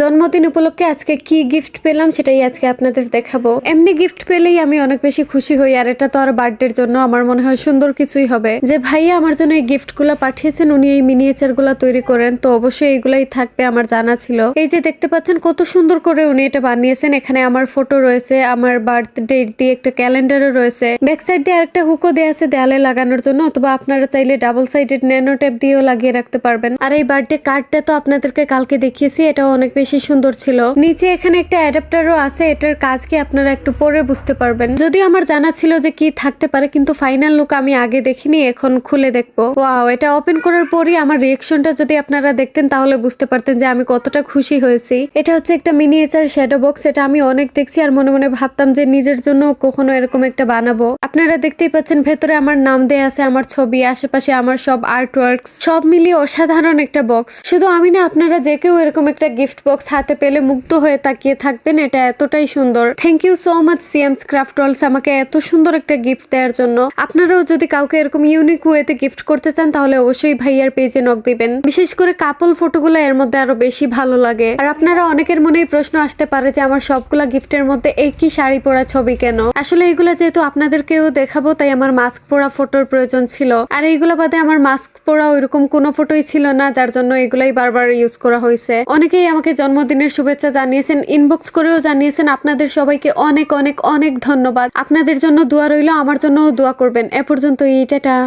জন্মদিন উপলক্ষে আজকে কি গিফট পেলাম সেটাই আজকে আপনাদের দেখাবো। এমনি গিফট পেলেই আমি অনেক বেশি খুশি হই, আর এটা তো আর বার্থডের জন্য আমার মনে হয় সুন্দর কিছুই হবে। যে ভাইয়া আমার জন্য এই গিফট গুলা পাঠিয়েছেন, উনি এই মিনিয়েচার গুলা তৈরি করেন, তো অবশ্যই এগুলাই থাকবে আমার জানা ছিল। এই যে দেখতে পাচ্ছেন কত সুন্দর করে উনি এটা বানিয়েছেন। এখানে আমার ফটো রয়েছে, আমার বার্থডে দিয়ে একটা ক্যালেন্ডারও রয়েছে, ব্যাক সাইড দিয়ে আরেকটা হুকও দেওয়া আছে দেয়ালে লাগানোর জন্য, অথবা আপনারা চাইলে ডাবল সাইডেড ন্যানো টেপ দিয়েও লাগিয়ে রাখতে পারবেন। আর এই বার্থডে কার্ডটা তো আপনাদেরকে কালকে দেখিয়েছি, এটাও অনেক বেশি সুন্দর ছিল। নিচে এখানে একটা অ্যাডাপ্টারও আছে, এটার কাজ কি আপনারা একটু পরে বুঝতে পারবেন। যদিও আমার জানা ছিল যে কি থাকতে পারে, কিন্তু ফাইনাল লুক আমি আগে দেখিনি, এখন খুলে দেখবো। ওয়াও, এটা ওপেন করার পরই আমার রিয়েকশনটা যদি আপনারা দেখতেন তাহলে বুঝতে পারতেন যে আমি কতটা খুশি হয়েছি। এটা হচ্ছে একটা মিনিয়েচার শ্যাডো বক্স, এটা আমি অনেক দেখছি আর মনে মনে ভাবতাম যে নিজের জন্য কখনো এরকম একটা বানাবো। আপনারা দেখতেই পাচ্ছেন ভেতরে আমার নাম দেয়া আছে, আমার ছবি, আশেপাশে আমার সব আর্ট ওয়ার্কস, সব মিলিয়ে অসাধারণ একটা বক্স। শুধু আমি না, আপনারা যে কেউ এরকম একটা গিফট বক্স হাতে পেলে মুগ্ধ হয়ে তাকিয়ে থাকবেন, এটা এতটাই সুন্দর। Thank you so much CMS craft worlds আমাকে এত সুন্দর একটা গিফট দেওয়ার জন্য। আপনারাও যদি কাউকে এরকম ইউনিক ওয়েতে গিফট করতে চান তাহলে অবশ্যই ভাইয়ার পেজে নক দিবেন। বিশেষ করে কাপল ফটোগুলো এর মধ্যে আরো বেশি ভালো লাগে। আর আপনারা অনেকের মনেই প্রশ্ন আসতে পারে যে আমার সবগুলা গিফটের মধ্যে একই শাড়ি পরা ছবি কেন। আসলে এইগুলা যেহেতু আপনাদেরকেও দেখাবো, তাই আমার মাস্ক পরা ফটোর প্রয়োজন ছিল। আর এইগুলা বাদে আমার মাস্ক পরা ওইরকম কোনো ফটোই ছিল না, যার জন্য এগুলাই বারবার ইউজ করা হয়েছে। অনেকেই আমাকে জন্মদিনের শুভেচ্ছা জানিয়েছেন, ইনবক্স করেও জানিয়েছেন। আপনাদের সবাইকে অনেক অনেক অনেক ধন্যবাদ। আপনাদের জন্য দোয়া রইল, আমার জন্য দোয়া করবেন। এ পর্যন্ত টাটা।